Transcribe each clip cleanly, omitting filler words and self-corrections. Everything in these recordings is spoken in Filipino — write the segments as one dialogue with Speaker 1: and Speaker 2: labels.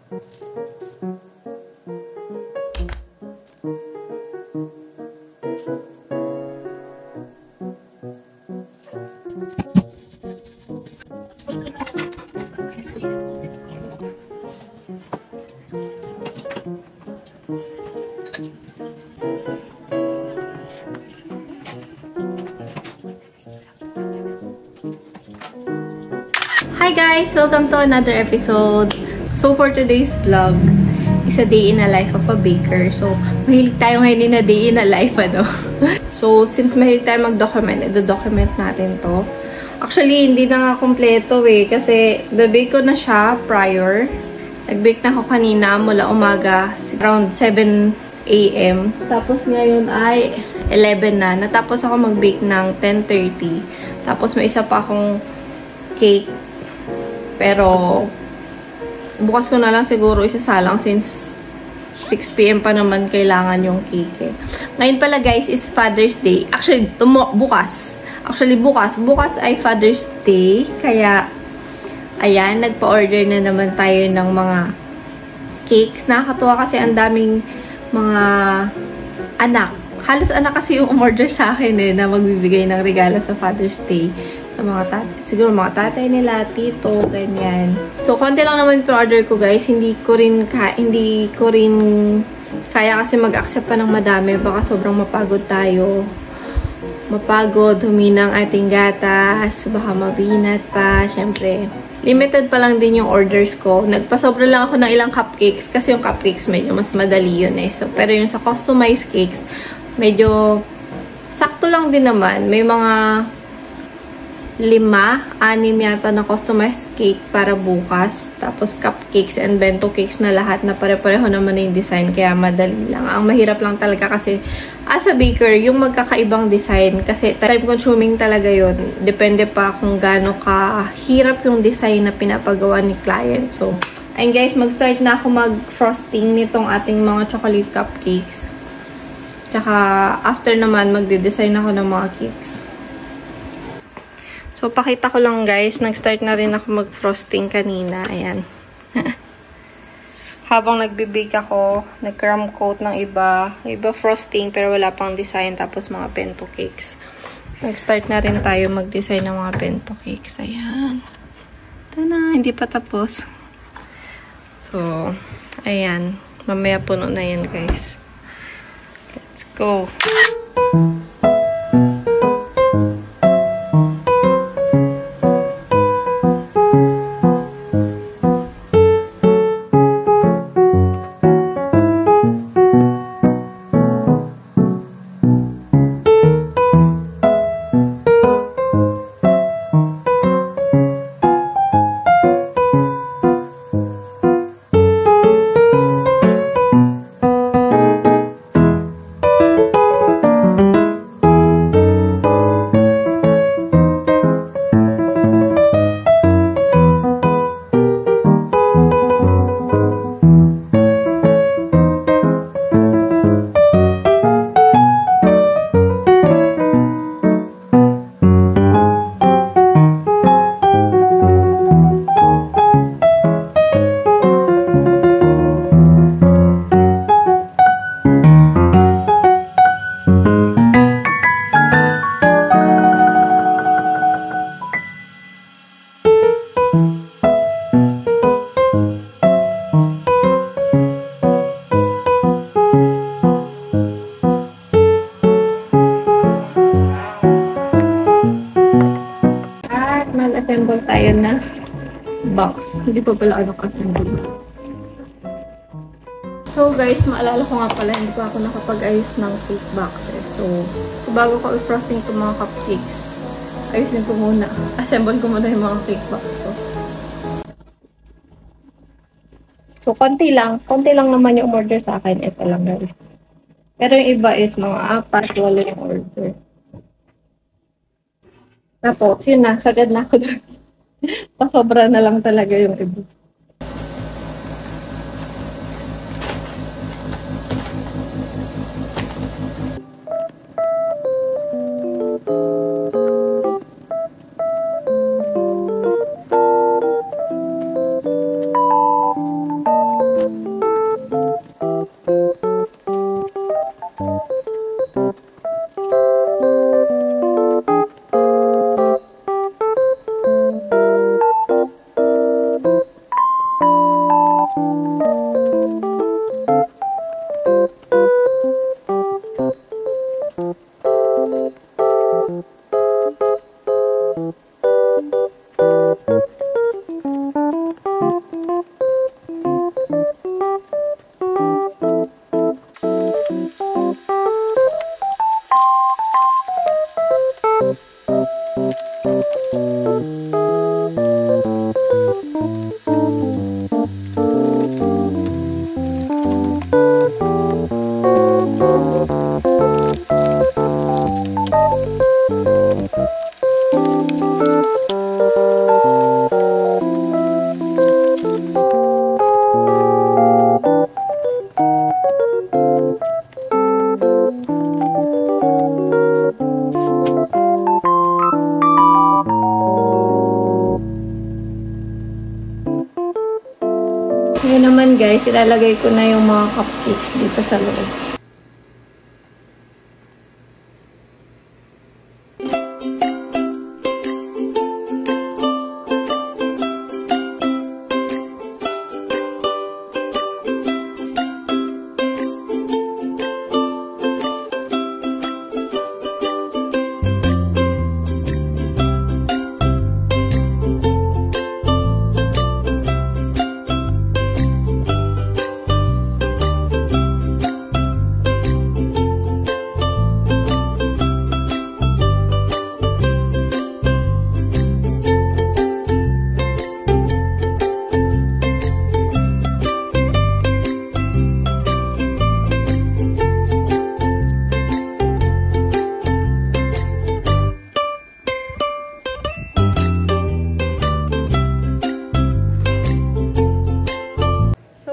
Speaker 1: Hi guys! Welcome to another episode. So for today's vlog, is a day in a life of a baker. So mahilig tayo ngayon in a day in a life, ano? So since mahilig tayo mag-document, i-document natin to. Actually, hindi na nga kompleto eh. Kasi na-bake ko na siya prior. Nag-bake na ako kanina mula umaga, around 7 AM. Tapos ngayon ay 11 na. Natapos ako mag-bake ng 10:30. Tapos may isa pa akong cake. Pero, bukas ko na lang siguro isasalang since 6 PM pa naman kailangan yung cake. Ngayon pala guys is Father's Day. Actually, bukas. Bukas ay Father's Day. Kaya, ayan, nagpa-order na naman tayo ng mga cakes. Nakakatuwa kasi ang daming mga anak. Halos anak kasi yung umorder sa akin eh, na magbibigay ng regalo sa Father's Day. Sa mga tatay. Siguro mga tatay nila, tito, ganyan. So, konti lang naman yung order ko, guys. Hindi ko rin kaya kasi mag-accept pa ng madami. Baka sobrang mapagod tayo. Mapagod, huminang ating gatas. Baka mabinat pa. Syempre, limited pa lang din yung orders ko. Nagpasobra lang ako ng ilang cupcakes. Kasi yung cupcakes medyo mas madali yun eh. So, pero yung sa customized cakes, medyo sakto lang din naman. May mga 5, 6 yata na customized cake para bukas. Tapos cupcakes and bento cakes na lahat na pare-pareho naman yung design. Kaya madali lang. Ang mahirap lang talaga kasi as a baker, yung magkakaibang design. Kasi time consuming talaga yun. Depende pa kung gaano kahirap yung design na pinapagawa ni client. So, ayun guys, mag-start na ako mag-frosting nitong ating mga chocolate cupcakes. Tsaka after naman, magde-design ako ng mga cakes. So, pakita ko lang guys, nag-start na rin ako mag-frosting kanina. Ayan. Habang nagbe-bake ako, nag-crumb coat ng iba frosting pero wala pang design. Tapos mga bento cakes. Nag-start na rin tayo mag-design ng mga bento cakes. Ayan. Tada, hindi pa tapos. So, ayan. Mamaya puno na yan guys. Let's go. Assemble tayo na box. Hindi pa pala assemble. So guys, maalala ko nga pala, hindi pa ako nakapag-ayos ng cake boxes. So bago ko i-frosting itong mga cupcakes, ayusin ko muna. Assemble ko muna yung mga cake box ko. So konti lang naman yung order sa akin. Ito lang guys. Pero yung iba is mga 4, wala yung order. Tapos, yun na, sagad na ako doon. Pasobra na lang talaga yung iba. Ngayon naman guys, ilalagay ko na yung mga cupcakes dito sa loob.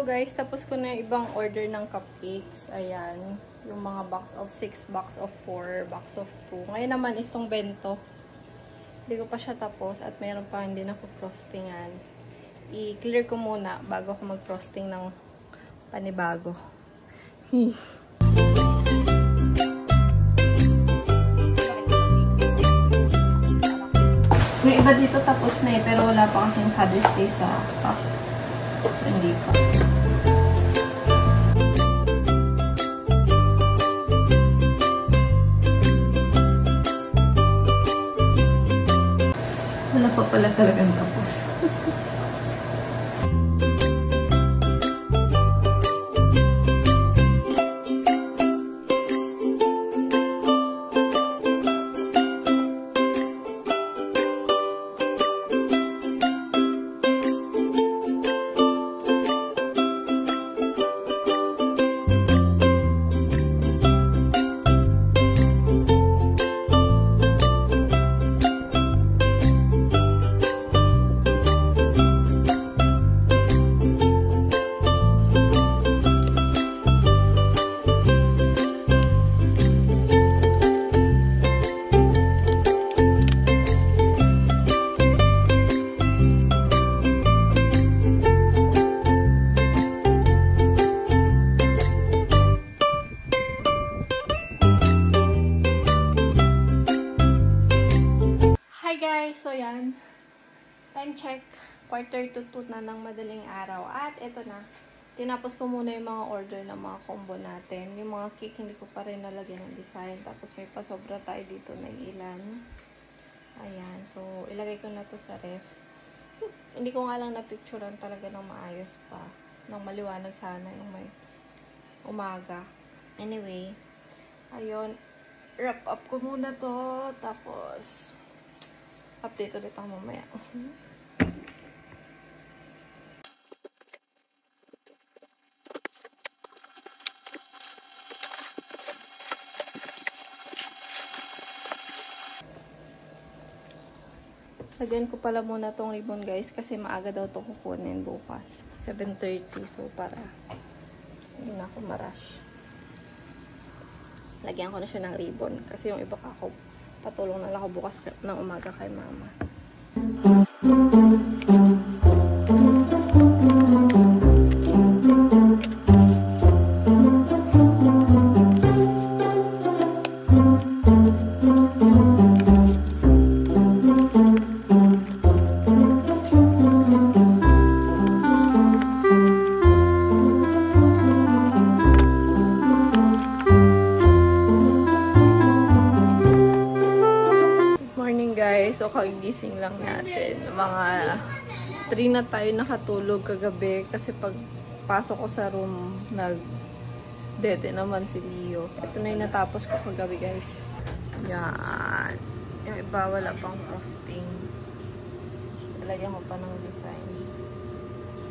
Speaker 1: Guys, tapos ko na yung ibang order ng cupcakes. Ayan. Yung mga box of 6, box of 4, box of 2. Ngayon naman is tong bento. Hindi ko pa siya tapos at mayroon pa hindi na ko frostingan. I-clear ko muna bago ako mag-frosting ng panibago. May iba dito tapos na eh, pero wala pa kasing Father's Day sa cup. Hindi pa. Wala pa pala talagang tapos. So, yan. Time check. 1:45 na ng madaling araw. At, eto na. Tinapos ko muna yung mga order ng mga combo natin. Yung mga cake, hindi ko pa rin nalagyan ng design. Tapos, may pasobra tayo dito na ilan. Ayan. So, ilagay ko na to sa ref. Hindi ko nga lang napicturean talaga ng maayos pa. Nang maliwanag sana yung may umaga. Anyway. Ayun. Wrap up ko muna to. Tapos, update ulit ako mamaya. Lagyan ko pala muna tong ribbon guys kasi maaga daw to kukunin bukas. 7:30. So para hindi na ako ma-rush. Lagyan ko na siya ng ribbon kasi yung iba ako patulong na lang ako bukas ng umaga kay mama. So, kagising lang natin. Mga 3 na tayo nakatulog kagabi kasi pag pasok ko sa room, nag-dede naman si Leo. Ito na yung natapos ko kagabi, guys. Yan. Yung iba, wala pang frosting. Talagyan ko pa ng design.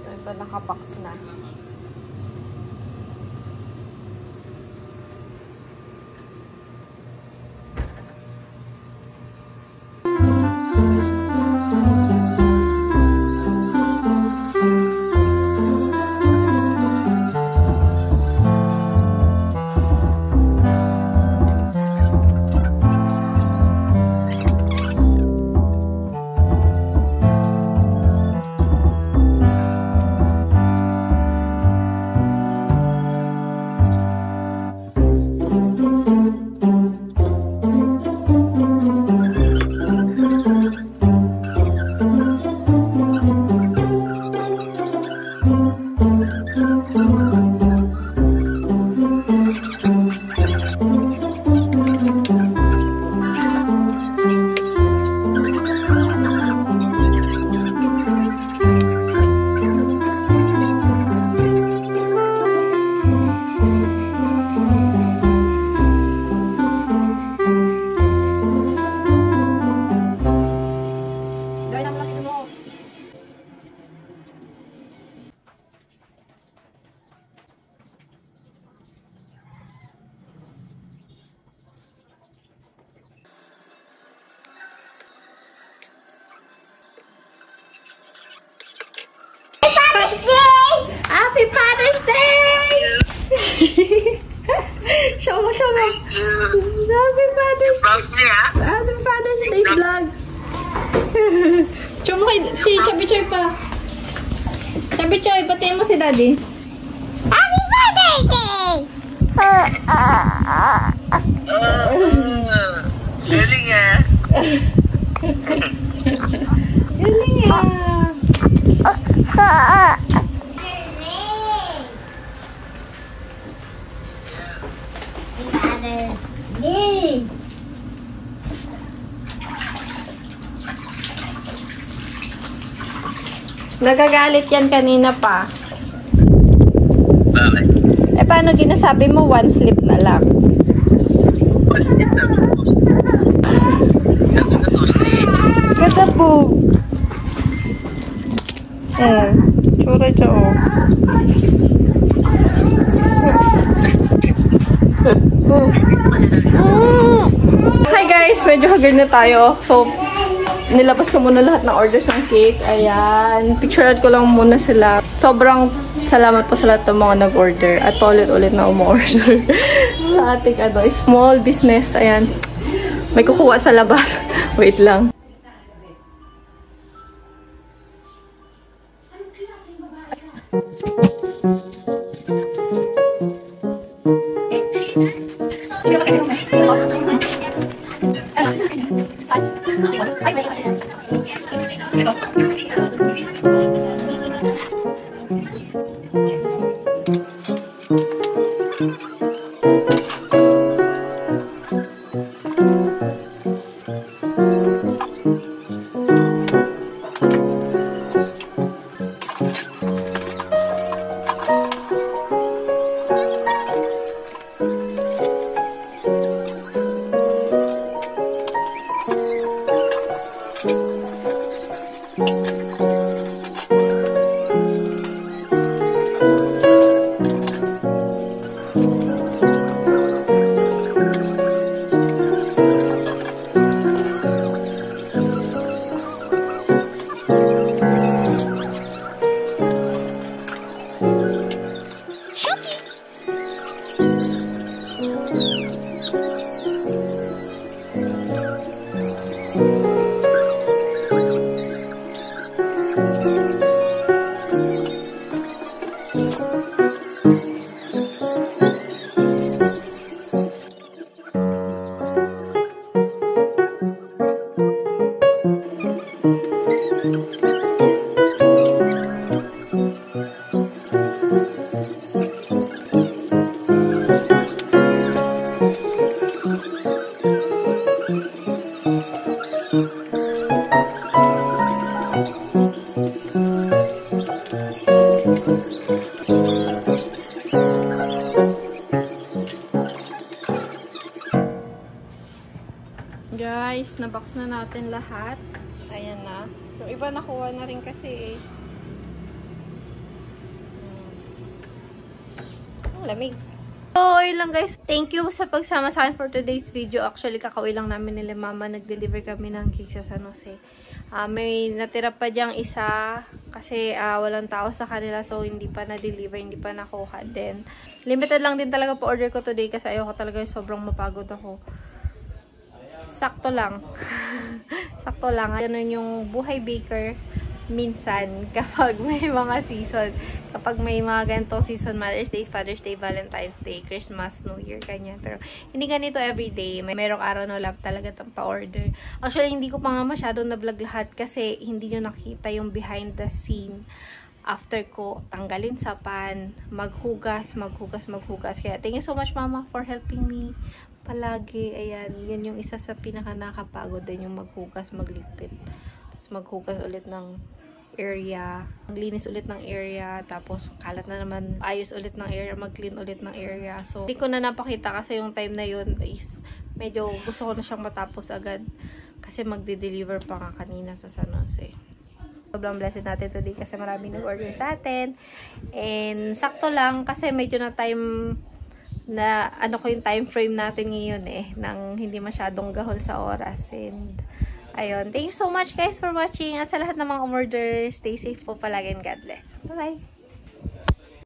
Speaker 1: Yung iba, nakabox na. Happy Father's Day! Show mo. Happy Father's Day! Happy Father's Day vlog! Show mo si Chubby Choy pa. Chubby Choy, batiin mo si Daddy.
Speaker 2: Happy Father's Day!
Speaker 3: Galing ah.
Speaker 1: Galing ah. Nagagalit yan kanina pa.
Speaker 3: Bakit?
Speaker 1: Eh, paano ginasabi mo one slip na lang?
Speaker 3: One slip sabi na two slip. Sabi na two slip.
Speaker 1: Ganda po. Tsura siya oh. Hi guys! Medyo haggard na tayo. So, nilabas ko muna lahat ng orders ng cake. Ayan. Picture ko lang muna sila. Sobrang salamat po sa lahat ng mga nag-order. At paulit-ulit na umu-order sa ating small business. Ayan. May kukuha sa labas. Wait lang. Guys, nabox na natin lahat. Ayan na. Yung iba nakuha na rin kasi ang lamig. So, yun lang guys. Thank you sa pagsama sa akin for today's video. Actually, kakauwi lang namin nila mama. Nag-deliver kami ng cake sa San Jose. May natira pa diyang isa kasi walang tao sa kanila. So, hindi pa na-deliver, hindi pa nakuha din. Limited lang din talaga po order ko today kasi ayoko talaga yung sobrang mapagod ako. Sakto lang. Sakto lang. Ganun yung buhay baker minsan kapag may mga season. Kapag may mga ganitong season, Mother's Day, Father's Day, Valentine's Day, Christmas, New Year, ganyan. Pero hindi ganito everyday. Mayroong araw na love talaga itong pa-order. Actually, hindi ko pa nga masyado na-vlog lahat kasi hindi nyo nakita yung behind the scene after ko tanggalin sa pan, maghugas. Kaya thank you so much mama for helping me palagi. Ayan, yun yung isa sa pinaka nakapagod din, yung maghugas, magligpit. Tapos maghugas ulit ng area, maglinis ulit ng area, tapos kalat na naman, ayos ulit ng area, mag-clean ulit ng area. So, hindi ko na napakita kasi yung time na yun is medyo gusto ko na siyang matapos agad kasi magde-deliver pa nga kanina sa San Jose. Sobrang blessed natin today kasi maraming nag-order sa atin. And sakto lang kasi medyo na time na ano ko yung time frame natin ngayon nang hindi masyadong gahol sa oras. And ayun, thank you so much guys for watching. At sa lahat ng mga umorder, stay safe po palagi and God bless. Bye-bye!